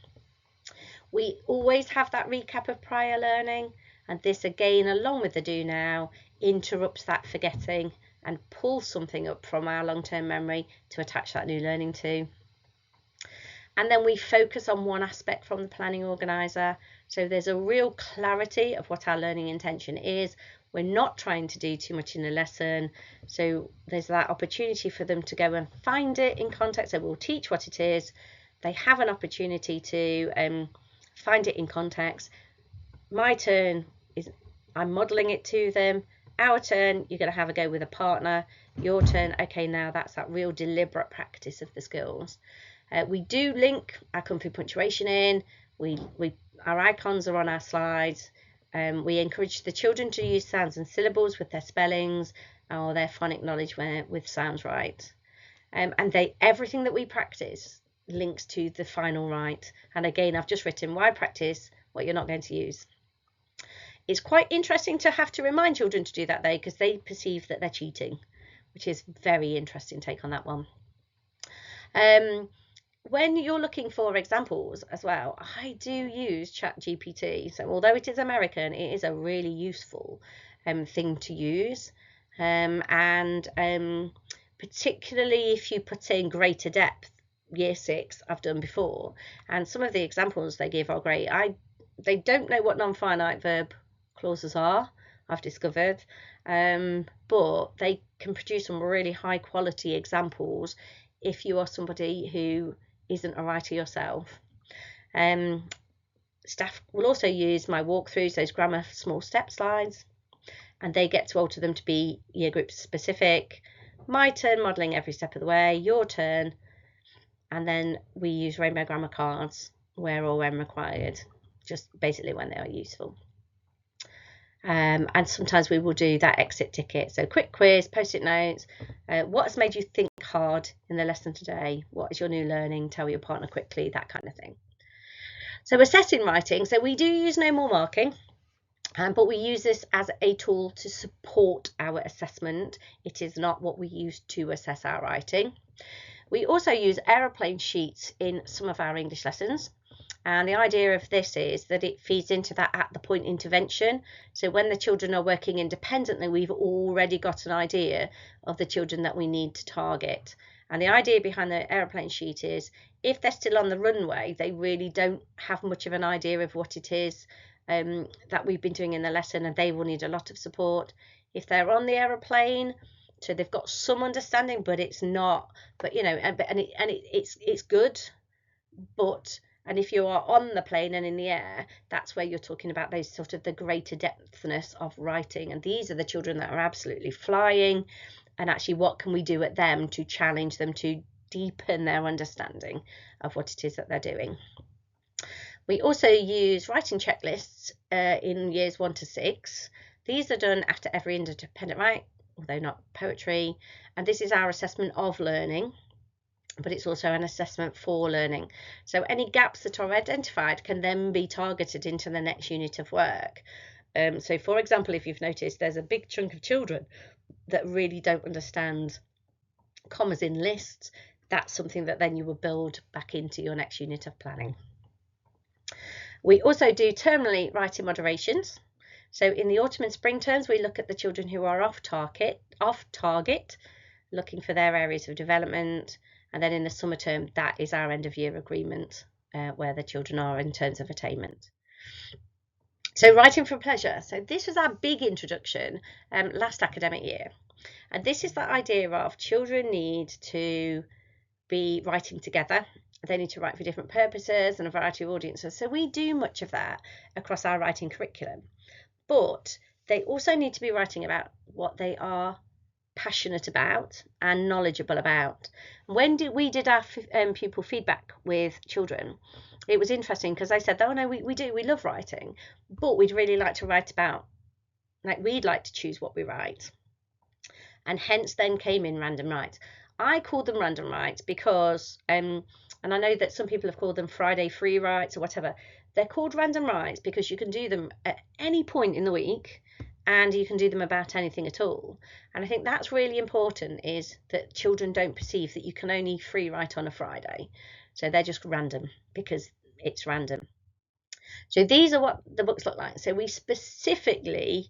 We always have that recap of prior learning. And this again, along with the do now, interrupts that forgetting and pulls something up from our long-term memory to attach that new learning to. And then we focus on one aspect from the planning organizer. So there's a real clarity of what our learning intention is. We're not trying to do too much in the lesson. So there's that opportunity for them to go and find it in context. So we'll teach what it is. They have an opportunity to find it in context. My turn is I'm modelling it to them. Our turn, you're going to have a go with a partner. Your turn, okay, now that's that real deliberate practice of the skills. We do link our comfy punctuation in. Our icons are on our slides. We encourage the children to use sounds and syllables with their spellings or their phonic knowledge with sounds right. And everything that we practice links to the final right. And again, I've just written why practice what you're not going to use. It's quite interesting to have to remind children to do that though, because they perceive that they're cheating, which is very interesting take on that one. When you're looking for examples as well, I do use ChatGPT. So although it is American, it is a really useful thing to use. And particularly if you put in greater depth, year 6 I've done before, and some of the examples they give are great. They don't know what non-finite verb clauses are, I've discovered, but they can produce some really high quality examples if you are somebody who isn't a writer yourself. Staff will also use my walkthroughs, those grammar small step slides, and they get to alter them to be year group specific. My turn, modelling every step of the way, your turn, and then we use rainbow grammar cards where or when required, just basically when they are useful. And sometimes we will do that exit ticket. So quick quiz, post-it notes. What has made you think hard in the lesson today? What is your new learning? Tell your partner quickly, that kind of thing. So assessing writing. So we do use no more marking, but we use this as a tool to support our assessment. It is not what we use to assess our writing. We also use aeroplane sheets in some of our English lessons. And the idea of this is that it feeds into that at the point intervention. So when the children are working independently, we've already got an idea of the children that we need to target. And the idea behind the aeroplane sheet is if they're still on the runway, they really don't have much of an idea of what it is that we've been doing in the lesson, and they will need a lot of support. If they're on the aeroplane, so they've got some understanding, but it's not, but you know, it's good, but and if you are on the plane and in the air, that's where you're talking about those sort of the greater depthness of writing. And these are the children that are absolutely flying. and actually what can we do at them to challenge them to deepen their understanding of what it is that they're doing. We also use writing checklists in years 1 to 6. These are done after every independent write, although not poetry, and this is our assessment of learning, but it's also an assessment for learning. So any gaps that are identified can then be targeted into the next unit of work. So for example, if you've noticed, there's a big chunk of children that really don't understand commas in lists. That's something that then you will build back into your next unit of planning. We also do terminally writing moderations. So in the autumn and spring terms, we look at the children who are off target, looking for their areas of development. And then in the summer term, that is our end of year agreement, where the children are in terms of attainment. So writing for pleasure. So this was our big introduction last academic year. And this is the idea of children need to be writing together. They need to write for different purposes and a variety of audiences. So we do much of that across our writing curriculum. But they also need to be writing about what they are passionate about and knowledgeable about. When we did our pupil feedback with children, it was interesting because they said, oh no, we love writing, but we'd really like to write about, like we'd like to choose what we write. And hence then came in random writes. I called them random writes because, and I know that some people have called them Friday free writes or whatever. They're called random writes because you can do them at any point in the week and you can do them about anything at all. And I think that's really important, is that children don't perceive that you can only free write on a Friday. So they're just random because it's random. So these are what the books look like. So we specifically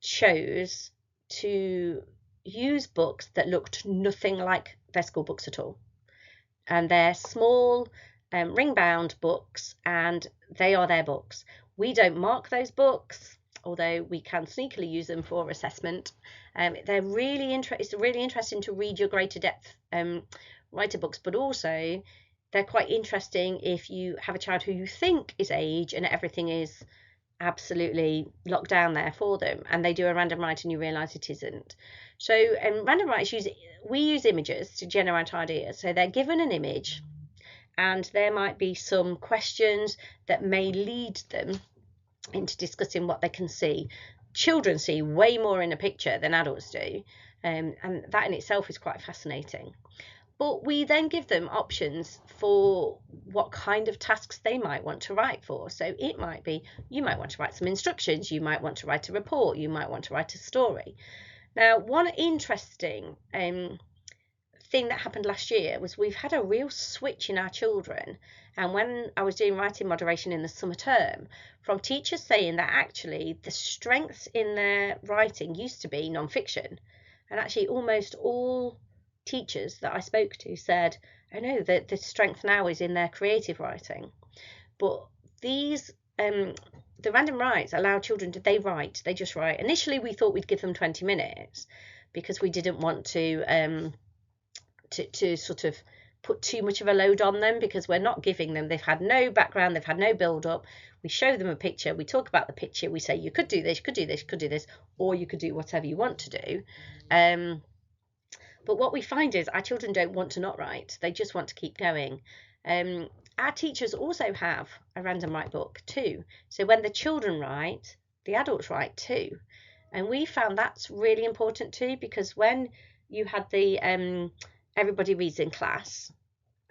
chose to use books that looked nothing like their school books at all. And they're small, ring-bound books, and they are their books. We don't mark those books, although we can sneakily use them for assessment. They're really it's really interesting to read your greater depth writer books, but also they're quite interesting if you have a child who you think is age and everything is absolutely locked down there for them, and they do a random write and you realise it isn't. So random writes we use images to generate ideas. So they're given an image and there might be some questions that may lead them into discussing what they can see. Children see way more in a picture than adults do, and that in itself is quite fascinating. But we then give them options for what kind of tasks they might want to write for. So it might be, you might want to write some instructions, you might want to write a report, you might want to write a story. Now, one interesting thing that happened last year was we've had a real switch in our children. And when I was doing writing moderation in the summer term, from teachers saying that actually the strengths in their writing used to be non-fiction. And actually almost all teachers that I spoke to said, oh no, the strength now is in their creative writing. But these the random writes allow children to, they just write. Initially we thought we'd give them 20 minutes because we didn't want to sort of put too much of a load on them, because we're not giving them, they've had no background, they've had no build up. We show them a picture, we talk about the picture, we say you could do this, you could do this, you could do this, or you could do whatever you want to do. But what we find is our children don't want to not write, they just want to keep going. Our teachers also have a random write book too. So when the children write, the adults write too. And we found that's really important too, because when you had the everybody reads in class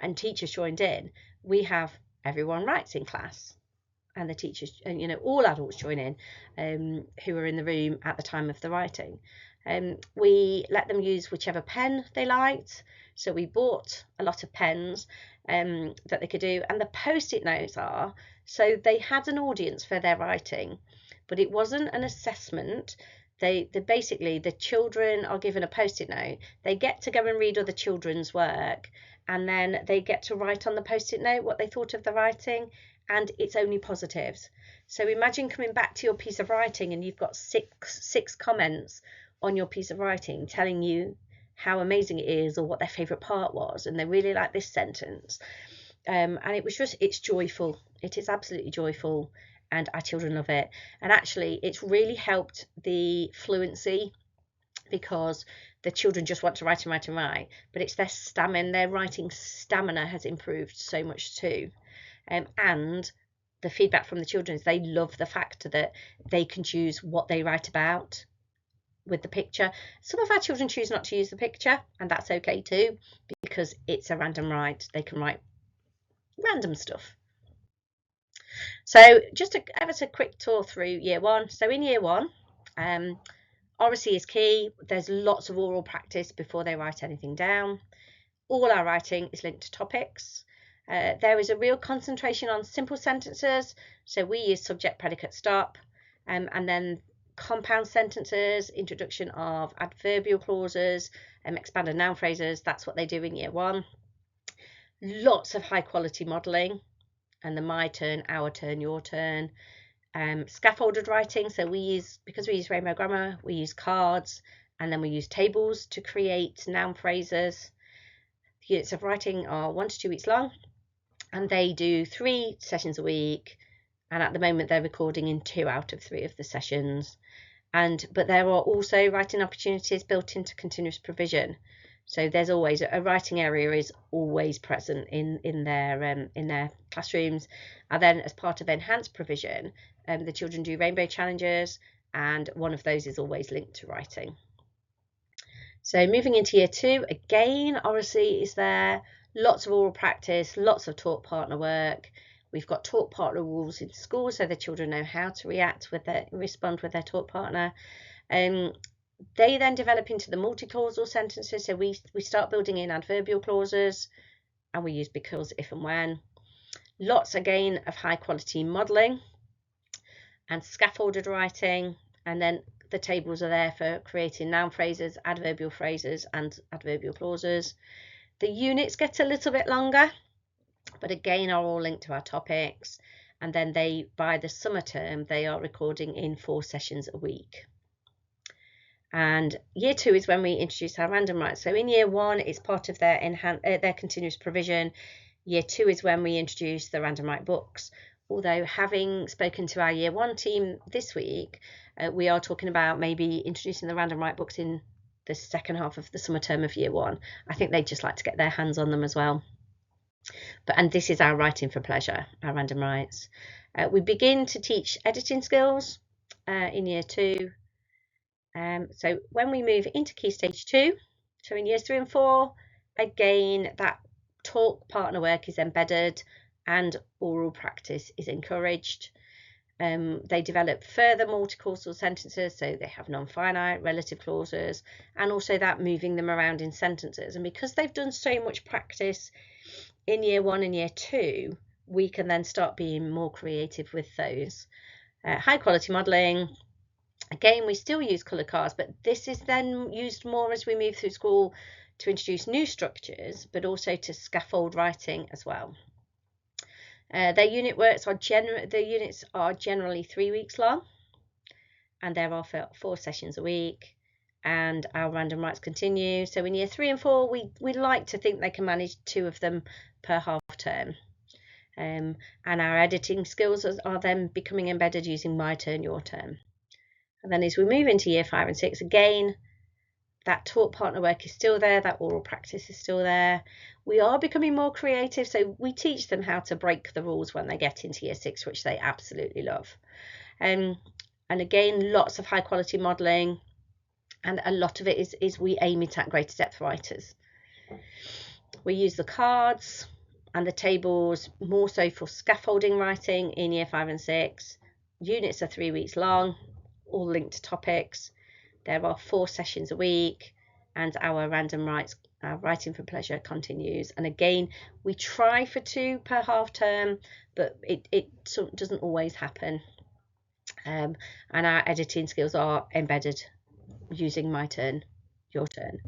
and teachers joined in, we have everyone writes in class and the teachers, and all adults join in who are in the room at the time of the writing. We let them use whichever pen they liked. So we bought a lot of pens that they could do, and the post-it notes are, so they had an audience for their writing, but it wasn't an assessment. They basically, the children are given a post-it note, they get to go and read other children's work, and then they get to write on the post-it note what they thought of the writing, and it's only positives. So imagine coming back to your piece of writing and you've got six comments on your piece of writing telling you how amazing it is or what their favourite part was, and they really like this sentence. And it's joyful. It is absolutely joyful, and our children love it. And actually it's really helped the fluency, because the children just want to write and write and write, but it's their stamina, their writing stamina has improved so much too. And the feedback from the children is they love the fact that they can choose what they write about with the picture. Some of our children choose not to use the picture, and that's okay too, because it's a random write. They can write random stuff. So just to have a quick tour through year one. So in year one, oracy is key. There's lots of oral practice before they write anything down. All our writing is linked to topics. There is a real concentration on simple sentences. So we use subject, predicate, stop, and then compound sentences, introduction of adverbial clauses, expanded noun phrases. That's what they do in year one. Lots of high quality modelling, and the my turn, our turn, your turn. Scaffolded writing. So because we use Rainbow Grammar, we use cards, and then we use tables to create noun phrases. The units of writing are 1 to 2 weeks long, and they do 3 sessions a week. And at the moment, they're recording in 2 out of 3 of the sessions. But there are also writing opportunities built into continuous provision. So there's always a writing area is always present in their classrooms. And then as part of enhanced provision, the children do rainbow challenges, and one of those is always linked to writing. So moving into year 2, again, oracy is there, lots of oral practice, lots of talk partner work. We've got talk partner rules in school, so the children know how to respond with their talk partner. They then develop into the multi-clausal sentences. So we start building in adverbial clauses, and we use because, if, and when. Lots again of high quality modelling and scaffolded writing, and then the tables are there for creating noun phrases, adverbial phrases, and adverbial clauses. The units get a little bit longer, but again are all linked to our topics. And then by the summer term, they are recording in 4 sessions a week. And year 2 is when we introduce our random write. So in year 1, it's part of their continuous provision. Year 2 is when we introduce the random write books. Although, having spoken to our year 1 team this week, we are talking about maybe introducing the random write books in the second half of the summer term of year 1. I think they'd just like to get their hands on them as well. And this is our writing for pleasure, our random writes. We begin to teach editing skills in year 2. So when we move into Key Stage 2, so in years 3 and 4, again, that talk partner work is embedded and oral practice is encouraged. They develop further multi-clausal sentences, so they have non-finite, relative clauses, and also that moving them around in sentences. And because they've done so much practice in year 1 and year 2, we can then start being more creative with those. High quality modelling. Again, we still use colour cards, but this is then used more as we move through school to introduce new structures, but also to scaffold writing as well. Their units are generally 3 weeks long, and there are 4 sessions a week, and our random writes continue. So in year 3 and 4, we like to think they can manage 2 of them per half term. And our editing skills are then becoming embedded using my turn, your turn. And then as we move into year 5 and 6, again, that talk partner work is still there, that oral practice is still there. We are becoming more creative, so we teach them how to break the rules when they get into year 6, which they absolutely love. And again, lots of high quality modelling, and a lot of it is we aim it at greater depth writers. We use the cards and the tables more so for scaffolding writing in year 5 and 6. Units are 3 weeks long, all linked to topics. There are 4 sessions a week, and our random writes, our writing for pleasure continues. And again, we try for 2 per half term, but it doesn't always happen. And our editing skills are embedded using my turn, your turn.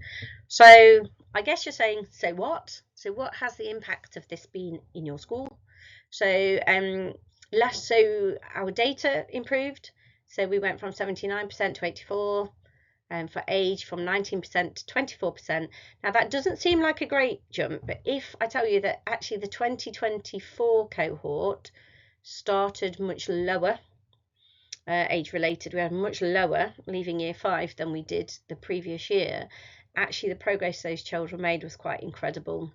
So I guess you're saying, so what? So what has the impact of this been in your school? So our data improved. So we went from 79% to 84%, and for age from 19% to 24%. Now that doesn't seem like a great jump, but if I tell you that actually the 2024 cohort started much lower, age related, we had much lower leaving year 5 than we did the previous year. actually the progress those children made was quite incredible.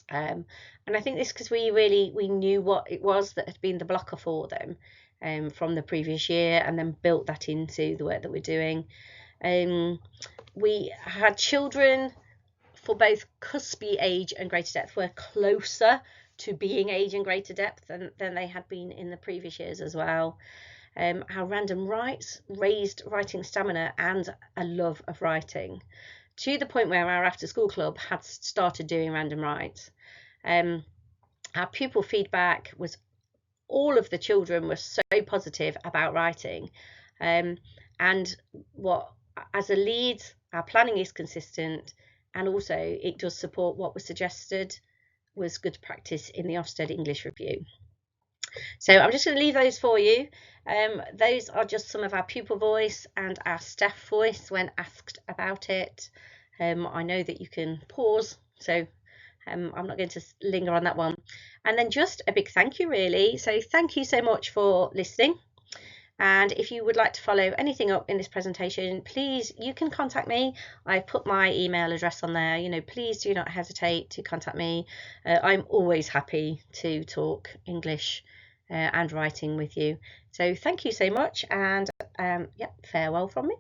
And I think this because we knew what it was that had been the blocker for them from the previous year, and then built that into the work that we're doing. We had children for both cuspy age and greater depth were closer to being age and greater depth than they had been in the previous years as well. Our random writes raised writing stamina and a love of writing, to the point where our after school club had started doing random writes. Our pupil feedback was all of the children were so positive about writing. And what, as a lead, our planning is consistent, and also it does support what was suggested was good practice in the Ofsted English Review. So I'm just going to leave those for you. Those are just some of our pupil voice and our staff voice when asked about it. I know that you can pause, so I'm not going to linger on that one. And then just a big thank you, really. So thank you so much for listening. And if you would like to follow anything up in this presentation, please, you can contact me. I've put my email address on there. Please do not hesitate to contact me. I'm always happy to talk English and writing with you. So thank you so much, and farewell from me.